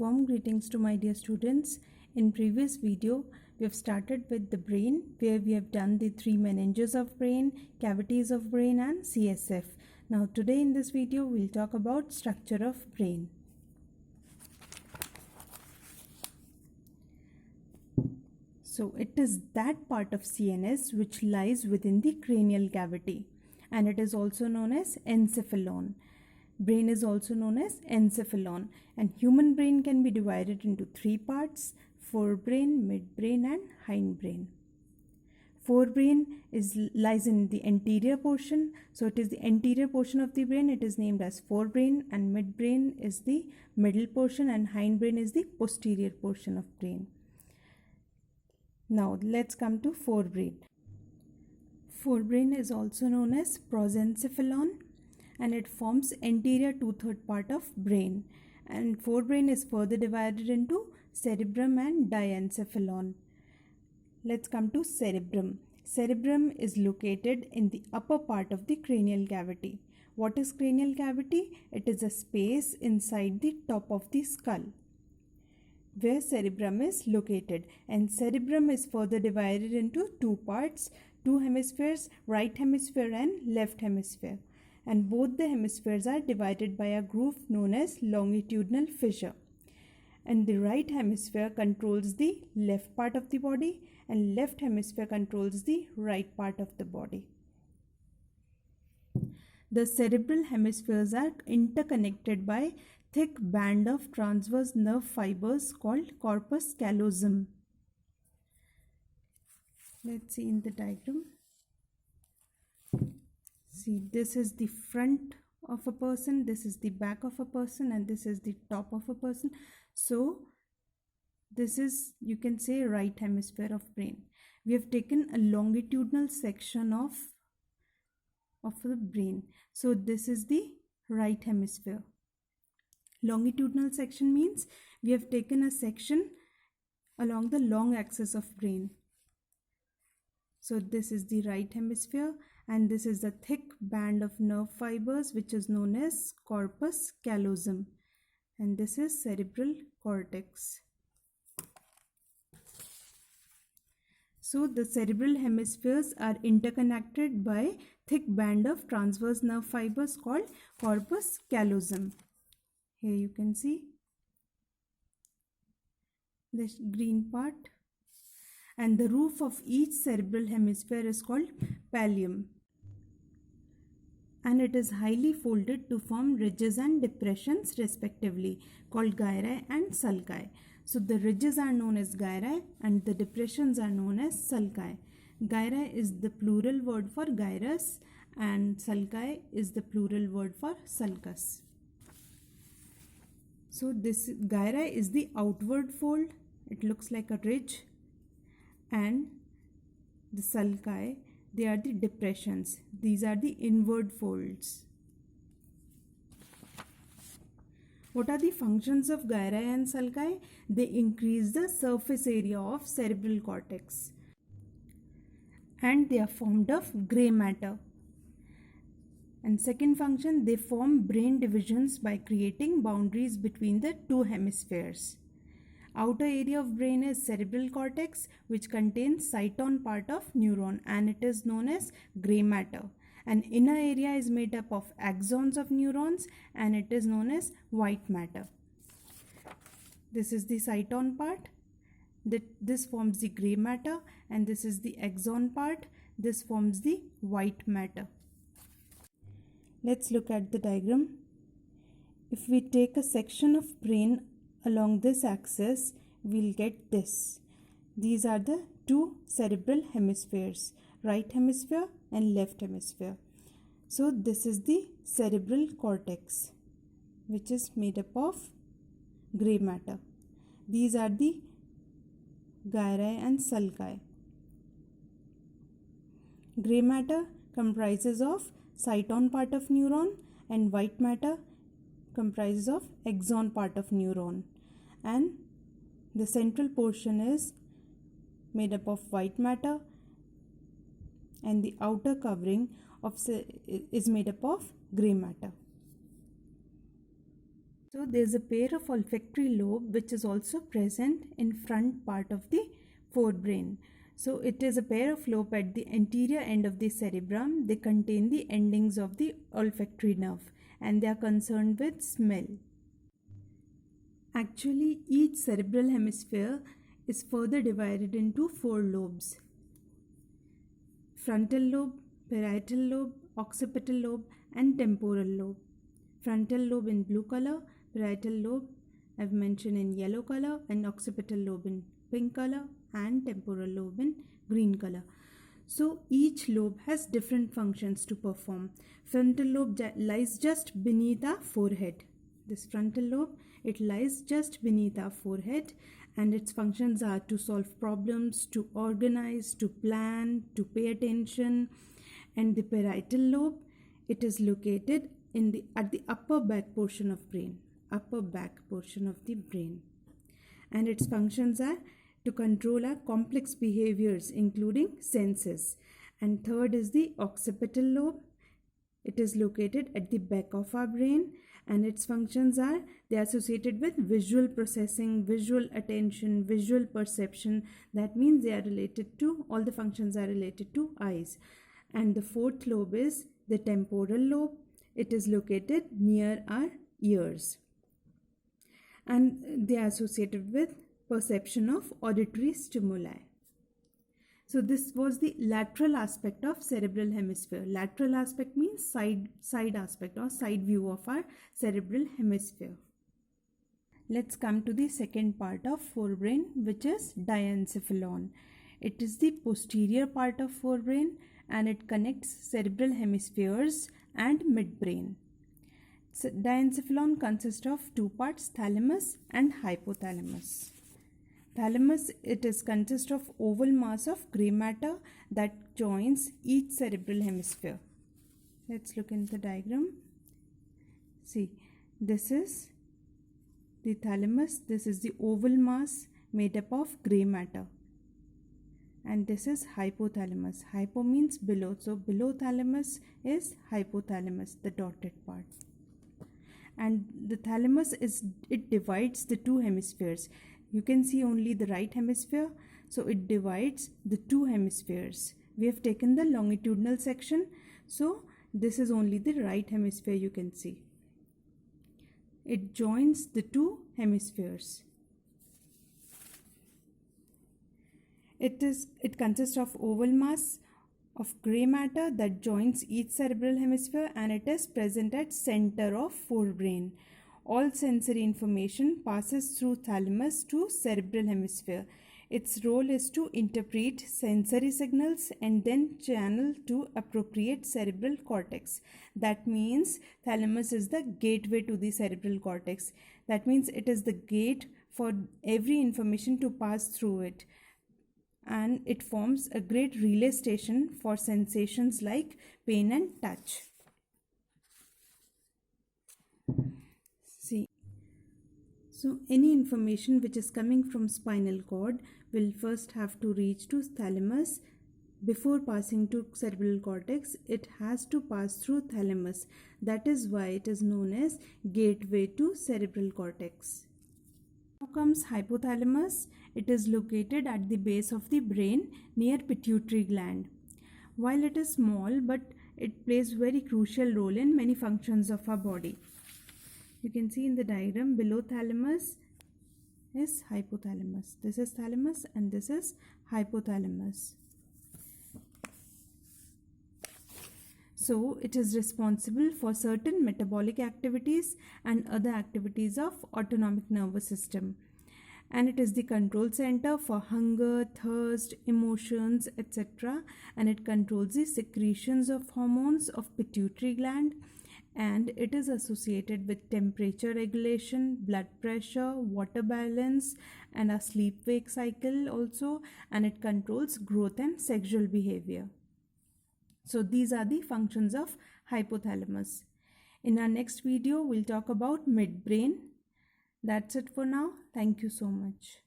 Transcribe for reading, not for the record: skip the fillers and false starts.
Warm greetings to my dear students. In previous video, we have started with the brain, where we have done the three meninges of brain, cavities of brain and CSF. Now today in this video, we'll talk about structure of brain. So it is that part of CNS which lies within the cranial cavity, and it is also known as encephalon. Brain is also known as encephalon, and human brain can be divided into three parts: forebrain, midbrain and hindbrain. Forebrain lies in the anterior portion, so it is the anterior portion of the brain. It is named as forebrain, and midbrain is the middle portion and hindbrain is the posterior portion of brain. Now let's come to forebrain. Forebrain is also known as prosencephalon, and it forms anterior 2/3 part of brain, and forebrain is further divided into cerebrum and diencephalon. Let's come to cerebrum. Cerebrum is located in the upper part of the cranial cavity. What is cranial cavity? It is a space inside the top of the skull where cerebrum is located, and cerebrum is further divided into two parts, two hemispheres, right hemisphere and left hemisphere, and both the hemispheres are divided by a groove known as longitudinal fissure. And the right hemisphere controls the left part of the body, and left hemisphere controls the right part of the body. The cerebral hemispheres are interconnected by thick band of transverse nerve fibers called corpus callosum. Let's see in the diagram. See, this is the front of a person, this is the back of a person, and this is the top of a person. So this is, you can say, right hemisphere of brain. We have taken a longitudinal section of the brain. So this is the right hemisphere. Longitudinal section means we have taken a section along the long axis of brain. So this is the right hemisphere, and this is the thick band of nerve fibers which is known as corpus callosum, and this is cerebral cortex. So the cerebral hemispheres are interconnected by thick band of transverse nerve fibers called corpus callosum. Here you can see this green part, and the roof of each cerebral hemisphere is called pallium, and it is highly folded to form ridges and depressions respectively, called gyri and sulci. So the ridges are known as gyri and the depressions are known as sulci. Gyri is the plural word for gyrus, and sulci is the plural word for sulcus. So this gyri is the outward fold, it looks like a ridge, and the sulci, they are the depressions, these are the inward folds. What are the functions of gyri and sulci? They increase the surface area of cerebral cortex, and they are formed of gray matter. And second function, they form brain divisions by creating boundaries between the two hemispheres. Outer area of brain is cerebral cortex, which contains cyton part of neuron, and it is known as gray matter. And inner area is made up of axons of neurons, and it is known as white matter. This is the cyton part, this forms the gray matter, and this is the axon part, this forms the white matter. Let's look at the diagram. If we take a section of brain along this axis, we'll get this. These are the two cerebral hemispheres, right hemisphere and left hemisphere. So this is the cerebral cortex, which is made up of gray matter. These are the gyri and sulci. Gray matter comprises of cyton part of neuron, and white matter comprises of axon part of neuron, and the central portion is made up of white matter, and the outer covering is made up of gray matter. So there's a pair of olfactory lobe which is also present in front part of the forebrain. So it is a pair of lobe at the anterior end of the cerebrum. They contain the endings of the olfactory nerve and they are concerned with smell. Actually, each cerebral hemisphere is further divided into 4 lobes: frontal lobe, parietal lobe, occipital lobe and temporal lobe. Frontal lobe in blue color, parietal lobe I've mentioned in yellow color, and occipital lobe in pink color, and temporal lobe in green color. So each lobe has different functions to perform. Frontal lobe lies just beneath our forehead. This frontal lobe, it lies just beneath our forehead, and its functions are to solve problems, to organize, to plan, to pay attention. And the parietal lobe, it is located at the upper back portion of the brain, and its functions are to control our complex behaviors including senses. And third is the occipital lobe. It is located at the back of our brain, and its functions are they are associated with visual processing, visual attention, visual perception. That means they are related to, all the functions are related to eyes. And the fourth lobe is the temporal lobe. It is located near our ears, and they are associated with perception of auditory stimuli. So this was the lateral aspect of cerebral hemisphere. Lateral aspect means side aspect or side view of our cerebral hemisphere. Let's come to the second part of forebrain, which is diencephalon. It is the posterior part of forebrain and it connects cerebral hemispheres and midbrain. So diencephalon consists of two parts, thalamus and hypothalamus. Thalamus, it is consists of oval mass of gray matter that joins each cerebral hemisphere. Let's look in the diagram. See, this is the thalamus, this is the oval mass made up of gray matter, and this is hypothalamus. Hypo means below, so below thalamus is hypothalamus, the dotted part. And the thalamus it divides the two hemispheres. You can see only the right hemisphere, so it divides the two hemispheres. We have taken the longitudinal section, so this is only the right hemisphere you can see. It joins the two hemispheres. It consists of oval mass of gray matter that joins each cerebral hemisphere, and it is present at center of forebrain. All sensory information passes through thalamus to cerebral hemisphere. Its role is to interpret sensory signals and then channel to appropriate cerebral cortex. That means thalamus is the gateway to the cerebral cortex. That means it is the gate for every information to pass through it. And it forms a great relay station for sensations like pain and touch. See, so any information which is coming from spinal cord will first have to reach to thalamus. Before passing to cerebral cortex, it has to pass through thalamus. That is why it is known as gateway to cerebral cortex. Now comes hypothalamus. It is located at the base of the brain near pituitary gland. While it is small, but it plays very crucial role in many functions of our body. You can see in the diagram below thalamus is hypothalamus. This is thalamus and this is hypothalamus. So it is responsible for certain metabolic activities and other activities of autonomic nervous system. And it is the control center for hunger, thirst, emotions, etc. And it controls the secretions of hormones of pituitary gland. And it is associated with temperature regulation, blood pressure, water balance, and a sleep-wake cycle also. And it controls growth and sexual behavior. So these are the functions of hypothalamus. In our next video, we'll talk about midbrain. That's it for now. Thank you so much.